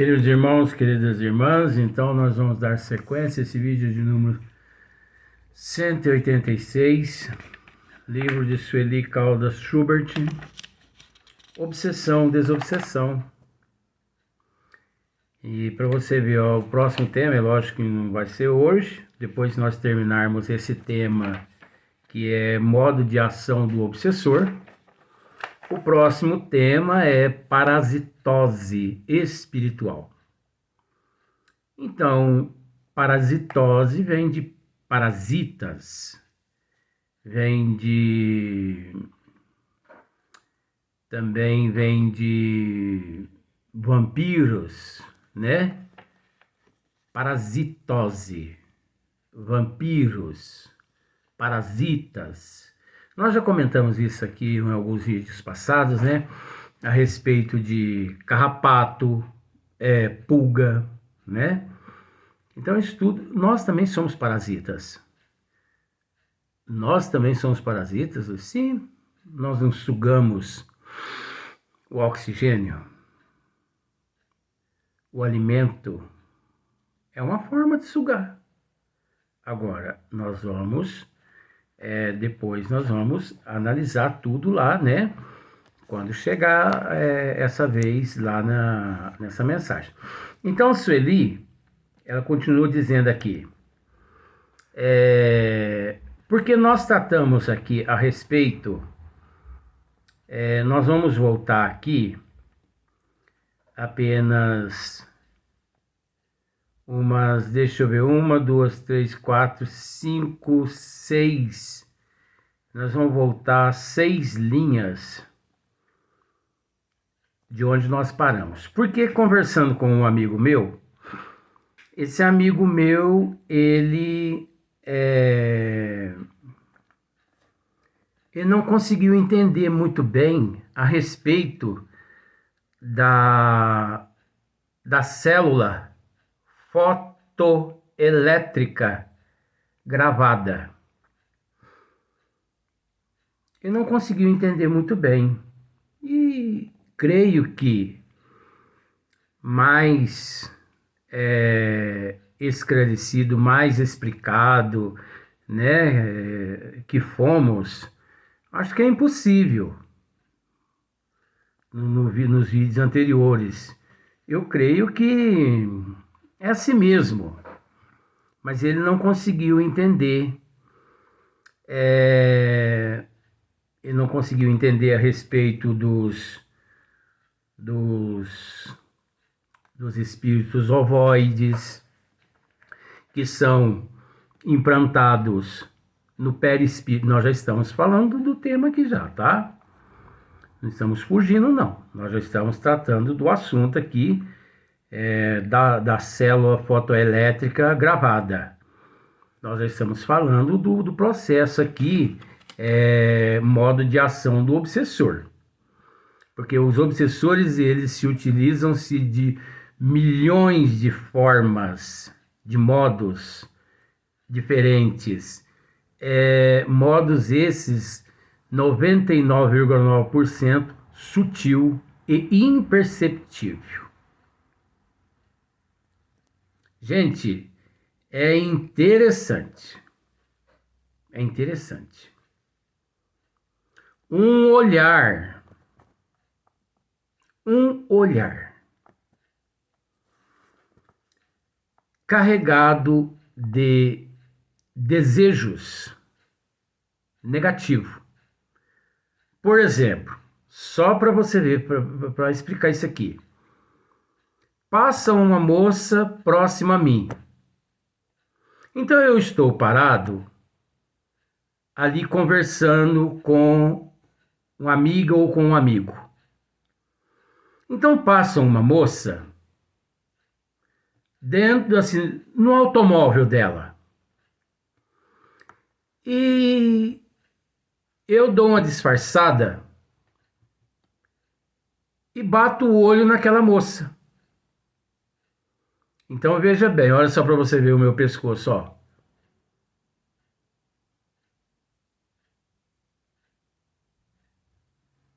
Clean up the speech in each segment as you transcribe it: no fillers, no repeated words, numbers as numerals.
Queridos irmãos, queridas irmãs, então nós vamos dar sequência a esse vídeo de número 186, livro de Sueli Caldas Schubert, Obsessão, Desobsessão. E para você ver, ó, o próximo tema, é lógico que não vai ser hoje, depois que nós terminarmos esse tema, que é modo de ação do obsessor, o próximo tema é parasitose espiritual. Então, parasitose vem de parasitas, também vem de vampiros, né? Parasitose, vampiros, parasitas. Nós já comentamos isso aqui em alguns vídeos passados, né? A respeito de carrapato, pulga, né? Então, isso tudo, nós também somos parasitas. Nós também somos parasitas? Sim, nós não sugamos o oxigênio, o alimento. É uma forma de sugar. Agora, nós vamos, depois nós vamos analisar tudo lá, né? Quando chegar essa vez lá nessa mensagem. Então, Sueli, ela continua dizendo aqui, porque nós tratamos aqui a respeito, nós vamos voltar aqui apenas deixa eu ver, 1, 2, 3, 4, 5, 6, nós vamos voltar 6 linhas de onde nós paramos. Porque conversando com um amigo meu, esse amigo meu, ele não conseguiu entender muito bem a respeito da célula fotoelétrica gravada. Ele não conseguiu entender muito bem. E creio que mais esclarecido, mais explicado, né, que acho que é impossível nos vídeos anteriores. Eu creio que é assim mesmo, mas ele não conseguiu entender. Ele não conseguiu entender a respeito dos espíritos ovoides, que são implantados no perispírito. Nós já estamos falando do tema aqui já, tá? Não estamos fugindo, não. Nós já estamos tratando do assunto aqui, da célula fotoelétrica gravada. Nós já estamos falando do processo aqui, modo de ação do obsessor. Porque os obsessores, eles se utilizam-se de milhões de formas, de modos diferentes. Modos esses, 99,9% sutil e imperceptível. Gente, é interessante. É interessante. Um olhar carregado de desejos negativos. Por exemplo, só para você ver, para explicar isso aqui. Passa uma moça próxima a mim. Então eu estou parado ali conversando com uma amiga ou com um amigo. Então passa uma moça dentro, assim, no automóvel dela. E eu dou uma disfarçada e bato o olho naquela moça. Então veja bem, olha só para você ver o meu pescoço, ó.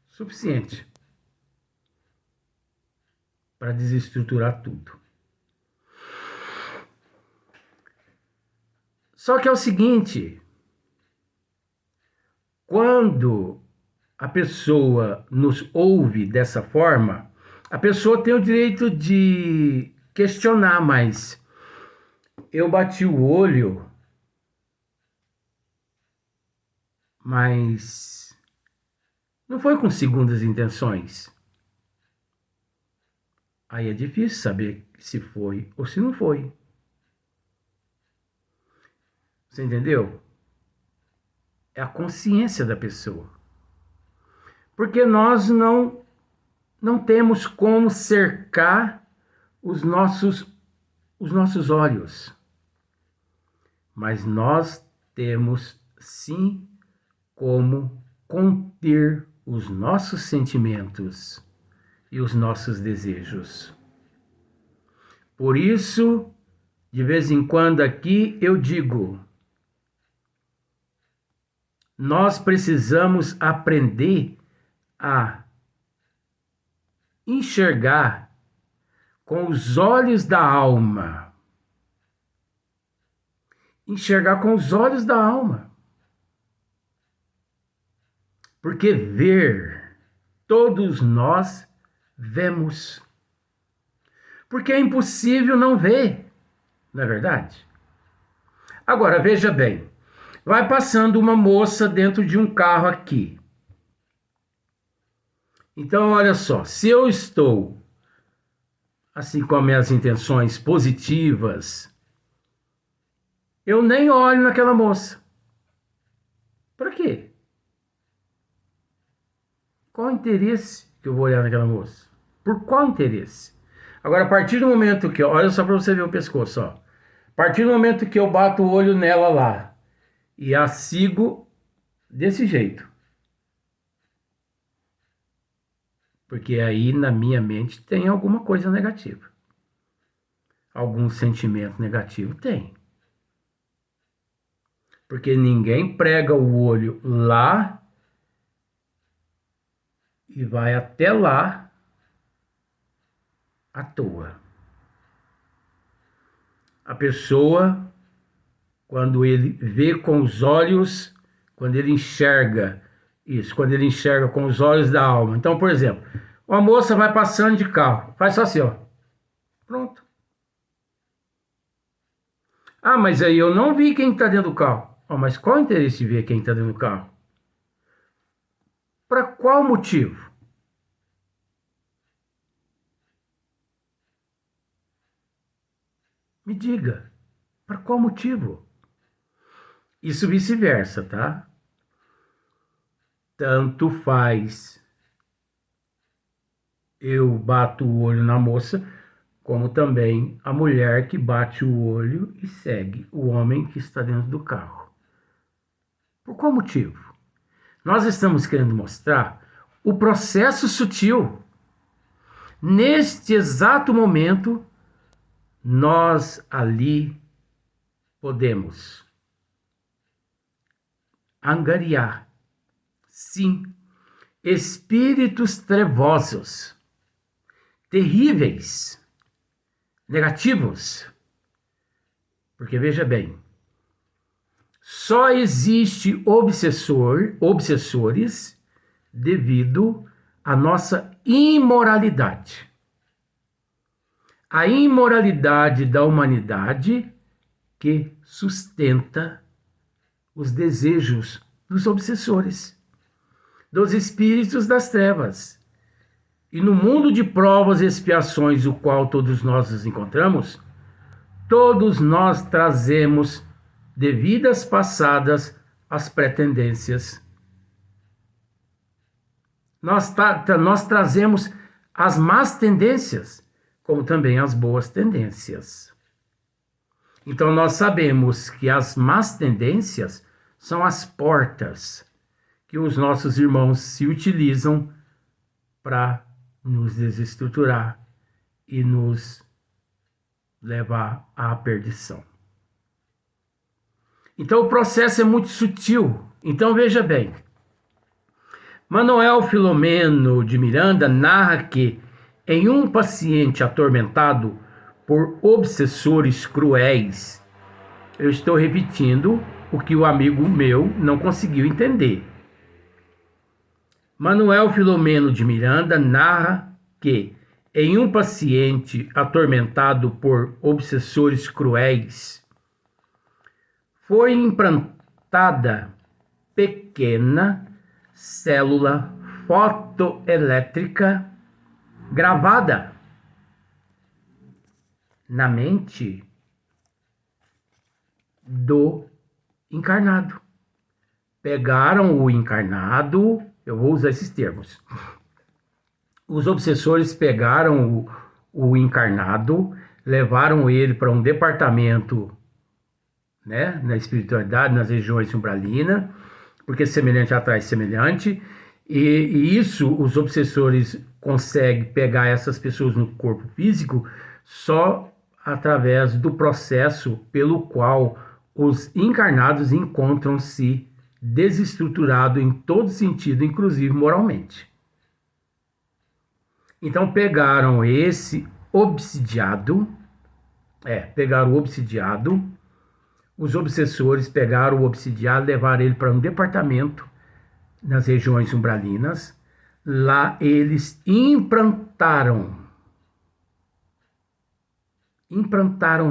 Suficiente para desestruturar tudo. Só que é o seguinte, quando a pessoa nos ouve dessa forma, a pessoa tem o direito de questionar, mas eu bati o olho, mas não foi com segundas intenções. Aí é difícil saber se foi ou se não foi. Você entendeu? É a consciência da pessoa. Porque nós não temos como cercar os nossos olhos. Mas nós temos sim como conter os nossos sentimentos e os nossos desejos. Por isso, de vez em quando aqui eu digo, nós precisamos aprender a enxergar com os olhos da alma. Enxergar com os olhos da alma. Porque ver, todos nós vemos. Porque é impossível não ver, não é verdade? Agora, veja bem, vai passando uma moça dentro de um carro aqui. Então, olha só, se eu estou, assim com as minhas intenções positivas, eu nem olho naquela moça. Para quê? Qual o interesse que eu vou olhar naquela moça? Por qual interesse? Agora, a partir do momento que... Olha só para você ver o pescoço, ó. A partir do momento que eu bato o olho nela lá e a sigo desse jeito. Porque aí na minha mente tem alguma coisa negativa. Algum sentimento negativo tem. Porque ninguém prega o olho lá e vai até lá à toa. A pessoa, quando ele vê com os olhos, quando ele enxerga isso, quando ele enxerga com os olhos da alma. Então, por exemplo, uma moça vai passando de carro, faz só assim, ó. Pronto. Ah, mas aí eu não vi quem está dentro do carro. Oh, mas qual o interesse de ver quem está dentro do carro? Para qual motivo? Me diga, para qual motivo? Isso vice-versa, tá? Tanto faz eu bato o olho na moça, como também a mulher que bate o olho e segue o homem que está dentro do carro. Por qual motivo? Nós estamos querendo mostrar o processo sutil. Neste exato momento, nós ali podemos angariar, sim, espíritos trevosos, terríveis, negativos. Porque veja bem, só existe obsessores devido à nossa imoralidade. A imoralidade da humanidade que sustenta os desejos dos obsessores, dos espíritos das trevas. E no mundo de provas e expiações, o qual todos nós nos encontramos, todos nós trazemos de vidas passadas as pretendências. Nós trazemos as más tendências, como também as boas tendências. Então nós sabemos que as más tendências são as portas que os nossos irmãos se utilizam para nos desestruturar e nos levar à perdição. Então o processo é muito sutil. Então veja bem, Manuel Filomeno de Miranda narra que Em um paciente atormentado por obsessores cruéis, eu estou repetindo o que o amigo meu não conseguiu entender. Manuel Filomeno de Miranda narra que, em um paciente atormentado por obsessores cruéis, foi implantada pequena célula fotoelétrica gravada na mente do encarnado. Pegaram o encarnado, eu vou usar esses termos. Os obsessores pegaram o encarnado, levaram ele para um departamento, né, na espiritualidade, nas regiões umbralinas, porque semelhante atrai semelhante, e isso os obsessores conseguem pegar essas pessoas no corpo físico só através do processo pelo qual os encarnados encontram-se desestruturados em todo sentido, inclusive moralmente. Então pegaram esse obsidiado, pegaram o obsidiado, os obsessores pegaram o obsidiado, levaram ele para um departamento nas regiões umbralinas. Lá eles implantaram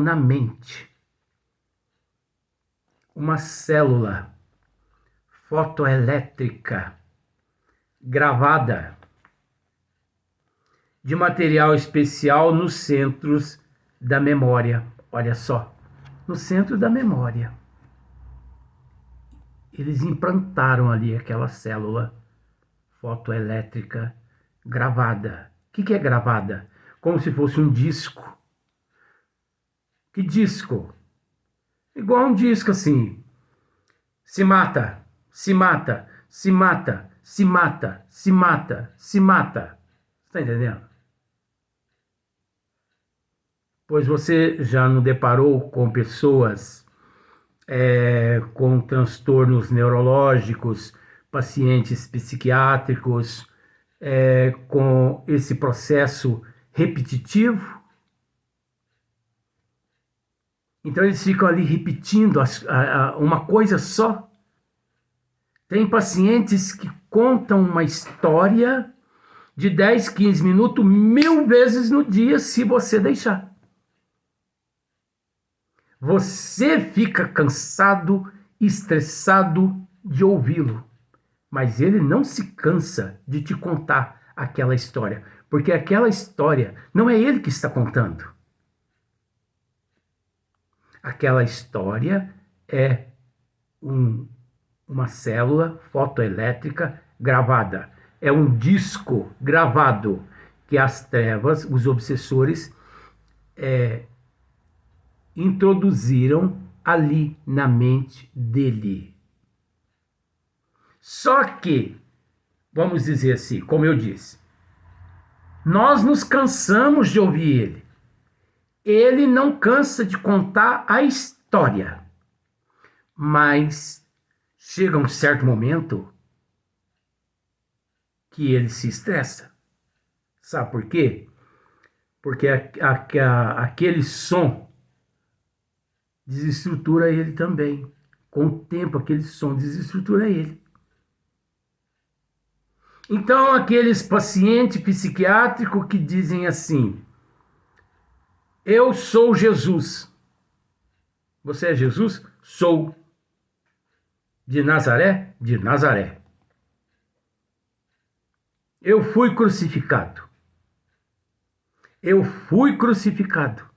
na mente uma célula fotoelétrica gravada de material especial nos centros da memória. Olha só, no centro da memória. Eles implantaram ali aquela célula fotoelétrica gravada. O que é gravada? Como se fosse um disco. Que disco? Igual um disco assim. Se mata, se mata, se mata, se mata, se mata, se mata. Está entendendo? Pois você já não deparou com pessoas com transtornos neurológicos, pacientes psiquiátricos, com esse processo repetitivo? Então eles ficam ali repetindo uma coisa só. Tem pacientes que contam uma história de 10, 15 minutos 1000 vezes no dia, se você deixar. Você fica cansado, estressado de ouvi-lo, mas ele não se cansa de te contar aquela história, porque aquela história não é ele que está contando. Aquela história é uma célula fotoelétrica gravada, é um disco gravado que as trevas, os obsessores, introduziram ali na mente dele. Só que, vamos dizer assim, como eu disse, nós nos cansamos de ouvir ele. Ele não cansa de contar a história, mas chega um certo momento que ele se estressa. Sabe por quê? Porque aquele som desestrutura ele também. Com o tempo, aquele som desestrutura ele. Então, aqueles pacientes psiquiátricos que dizem assim: eu sou Jesus. Você é Jesus? Sou. De Nazaré? De Nazaré. Eu fui crucificado. Eu fui crucificado.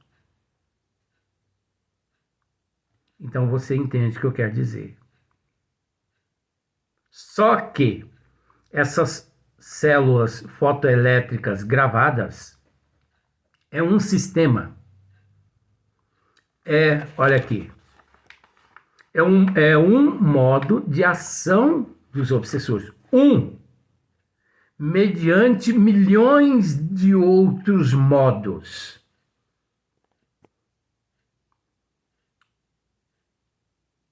Então você entende o que eu quero dizer. Só que essas células fotoelétricas gravadas é um sistema. Olha aqui. É um modo de ação dos obsessores. Mediante milhões de outros modos.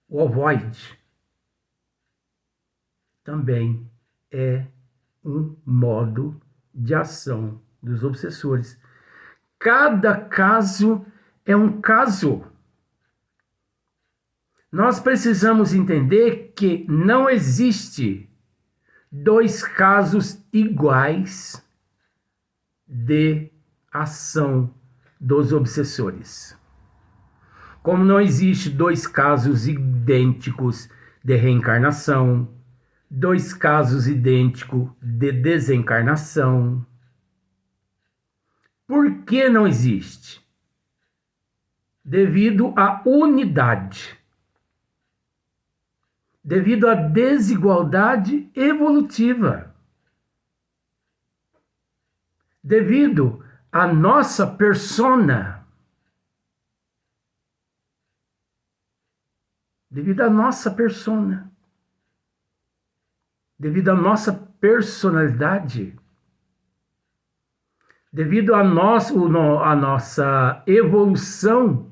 O ovoide também é um modo de ação dos obsessores. Cada caso é um caso. Nós precisamos entender que não existe dois casos iguais de ação dos obsessores. Como não existe dois casos idênticos de reencarnação, dois casos idênticos de desencarnação. Por que não existe? Devido à unidade. Devido à desigualdade evolutiva. Devido à nossa persona. Devido à nossa persona. Devido à nossa personalidade. Devido à nossa evolução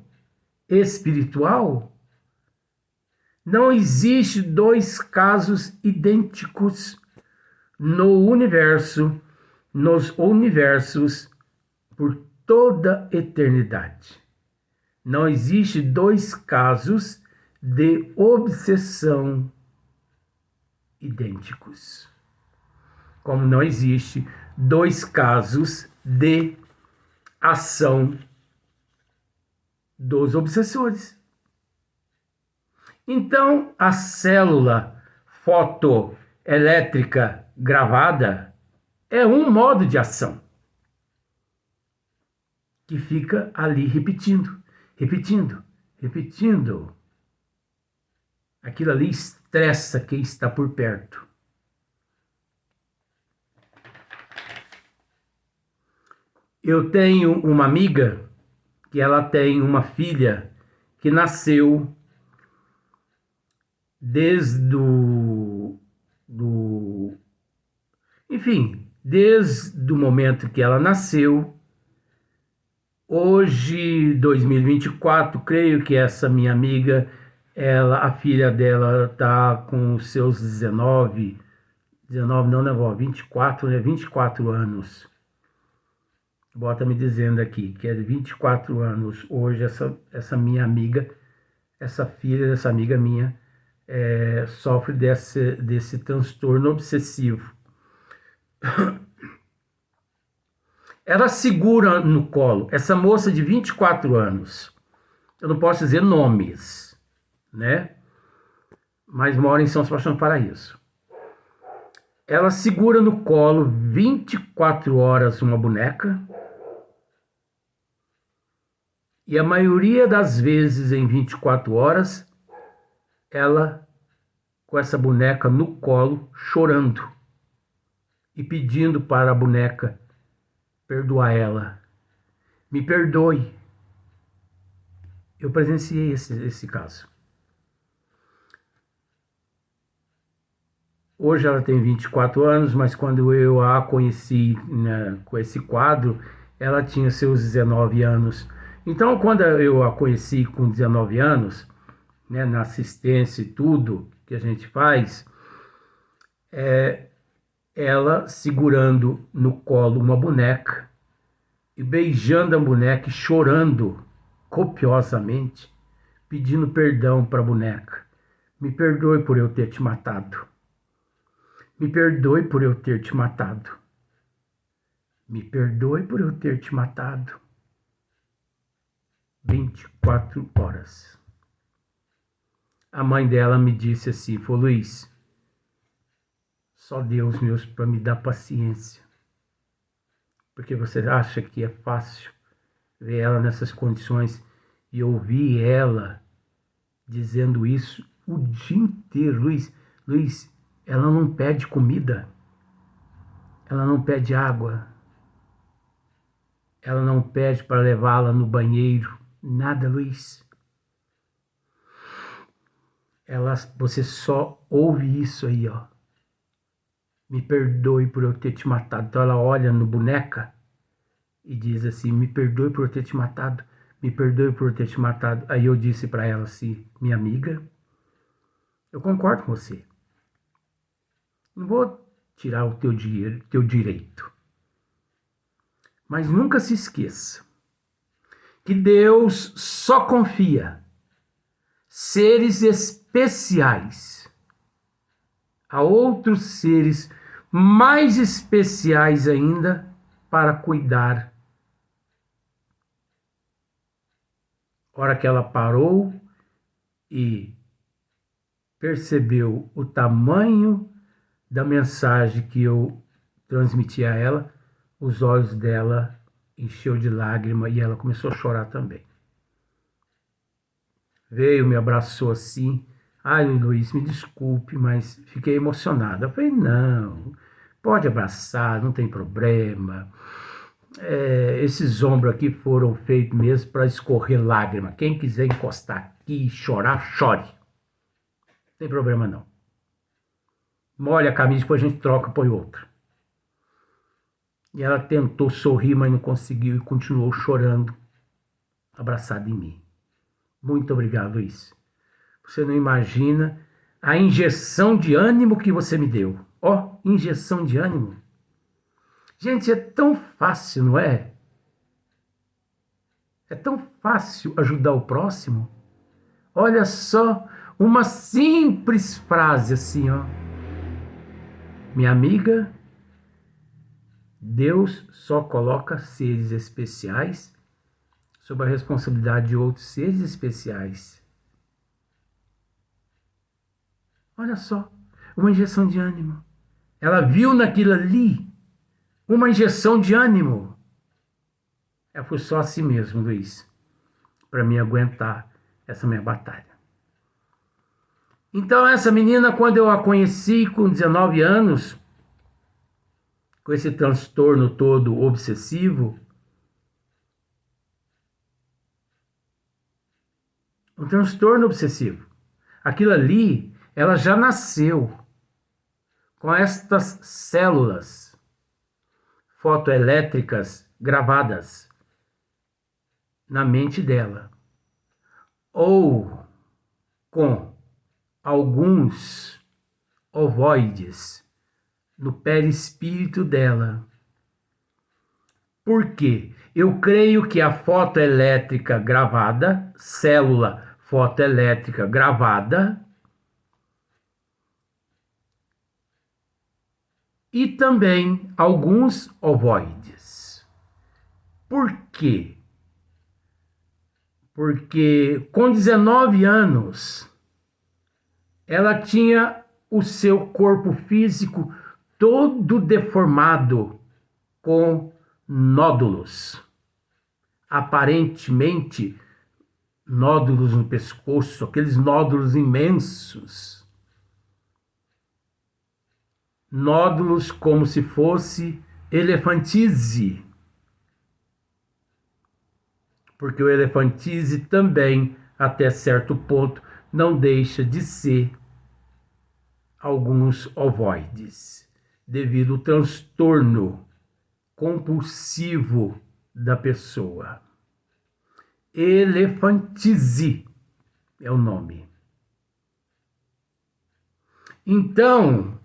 espiritual, não existe dois casos idênticos no universo, nos universos, por toda eternidade. Não existe dois casos de obsessão idênticos. Como não existe dois casos de ação dos obsessores. Então, a célula fotoelétrica gravada é um modo de ação que fica ali repetindo. Aquilo ali estressa quem está por perto. Eu tenho uma amiga que ela tem uma filha que nasceu desde desde o momento que ela nasceu. Hoje, 2024, creio que essa minha amiga, a filha dela está com seus 19 não, né, vó? 24, né? 24 anos. Bota me dizendo aqui que é de 24 anos. Hoje essa minha amiga, essa filha dessa amiga minha, sofre desse transtorno obsessivo. Ela segura no colo essa moça de 24 anos. Eu não posso dizer nomes, né? Mas mora em São Sebastião do Paraíso. Ela segura no colo 24 horas uma boneca. E a maioria das vezes, em 24 horas, ela com essa boneca no colo, chorando e pedindo para a boneca perdoar ela. Me perdoe. Eu presenciei esse caso. Hoje ela tem 24 anos, mas quando eu a conheci, né, com esse quadro, ela tinha seus 19 anos. Então, quando eu a conheci com 19 anos, né, na assistência e tudo que a gente faz, ela segurando no colo uma boneca e beijando a boneca e chorando copiosamente, pedindo perdão para a boneca. Me perdoe por eu ter te matado. Me perdoe por eu ter te matado. Me perdoe por eu ter te matado. 24 horas. A mãe dela me disse assim, falou, Luiz, só Deus mesmo para me dar paciência. Porque você acha que é fácil ver ela nessas condições e ouvir ela dizendo isso o dia inteiro. Luiz, ela não pede comida, ela não pede água, ela não pede para levá-la no banheiro, nada, Luiz. Você só ouve isso aí, ó. Me perdoe por eu ter te matado. Então ela olha no boneca e diz assim, me perdoe por eu ter te matado, me perdoe por eu ter te matado. Aí eu disse para ela assim, minha amiga, eu concordo com você. Não vou tirar o teu direito. Mas nunca se esqueça que Deus só confia seres especiais a outros seres mais especiais ainda para cuidar. Hora que ela parou e percebeu o tamanho da mensagem que eu transmiti a ela, os olhos dela encheu de lágrima e ela começou a chorar também. Veio, me abraçou assim. Ai, Luiz, me desculpe, mas fiquei emocionada. Eu falei, não, pode abraçar, não tem problema. Esses ombros aqui foram feitos mesmo para escorrer lágrima. Quem quiser encostar aqui e chorar, chore. Não tem problema não. Molha a camisa, depois a gente troca, põe outra. E ela tentou sorrir, mas não conseguiu e continuou chorando, abraçada em mim. Muito obrigado, Luiz. Você não imagina a injeção de ânimo que você me deu. Ó, injeção de ânimo. Gente, é tão fácil, não é? É tão fácil ajudar o próximo. Olha só, uma simples frase assim, ó. Minha amiga, Deus só coloca seres especiais sob a responsabilidade de outros seres especiais. Olha só, uma injeção de ânimo. Ela viu naquilo ali uma injeção de ânimo. Foi só assim mesmo, Luiz, para me aguentar essa minha batalha. Então, essa menina, quando eu a conheci com 19 anos, com esse transtorno todo obsessivo, um transtorno obsessivo. Aquilo ali, ela já nasceu com estas células fotoelétricas gravadas na mente dela, ou com alguns ovoides no perispírito dela. Por quê? Eu creio que a fotoelétrica gravada, célula fotoelétrica gravada, e também alguns ovoides. Por quê? Porque com 19 anos, ela tinha o seu corpo físico todo deformado com nódulos. Aparentemente, nódulos no pescoço, aqueles nódulos imensos. Nódulos como se fosse elefantise. Porque o elefantise também, até certo ponto, não deixa de ser alguns ovoides, devido ao transtorno compulsivo da pessoa. Elefantise é o nome. Então,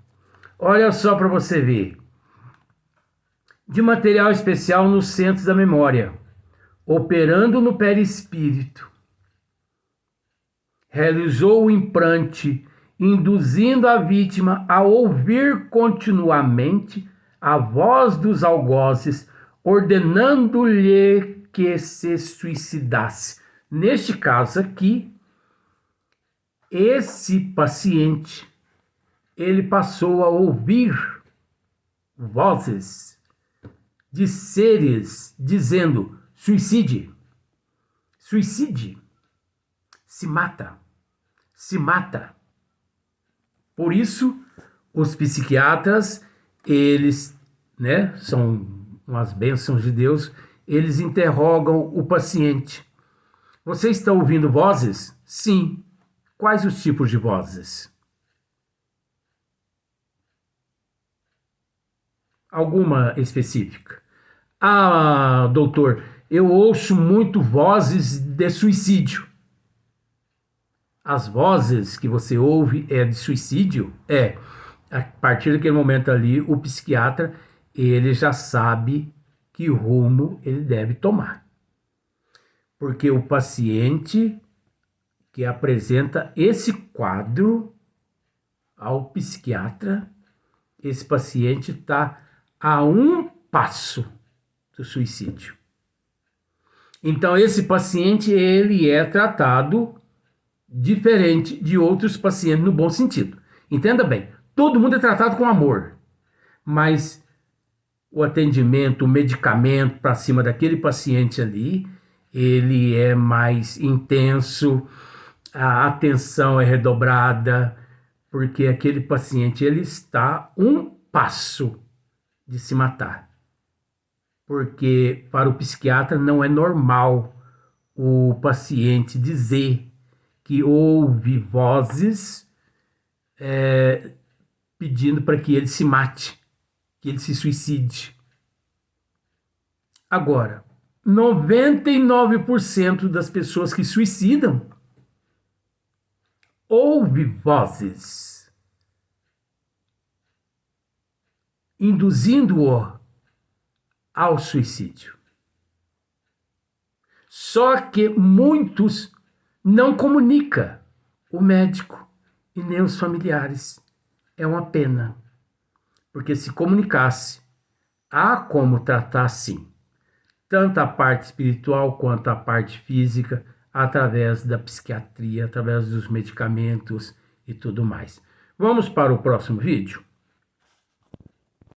olha só para você ver. De material especial nos centros da memória, operando no perispírito. Realizou o implante, induzindo a vítima a ouvir continuamente a voz dos algozes, ordenando-lhe que se suicidasse. Neste caso aqui, esse paciente, ele passou a ouvir vozes de seres dizendo: suicide, suicide, se mata, se mata. Por isso, os psiquiatras, eles, são umas bênçãos de Deus, eles interrogam o paciente. Você está ouvindo vozes? Sim. Quais os tipos de vozes? Alguma específica? Ah, doutor, eu ouço muito vozes de suicídio. As vozes que você ouve é de suicídio? A partir daquele momento ali, o psiquiatra, ele já sabe que rumo ele deve tomar. Porque o paciente que apresenta esse quadro ao psiquiatra, esse paciente está a um passo do suicídio. Então, esse paciente, ele é tratado diferente de outros pacientes no bom sentido. Entenda bem, todo mundo é tratado com amor, mas o atendimento, o medicamento para cima daquele paciente ali, ele é mais intenso, a atenção é redobrada, porque aquele paciente ele está um passo de se matar. Porque para o psiquiatra não é normal o paciente dizer que ouve vozes pedindo para que ele se mate, que ele se suicide. Agora, 99% das pessoas que suicidam ouve vozes induzindo-o ao suicídio. Só que muitos não comunicam o médico e nem os familiares. É uma pena, porque se comunicasse, há como tratar sim, tanto a parte espiritual quanto a parte física, através da psiquiatria, através dos medicamentos e tudo mais. Vamos para o próximo vídeo?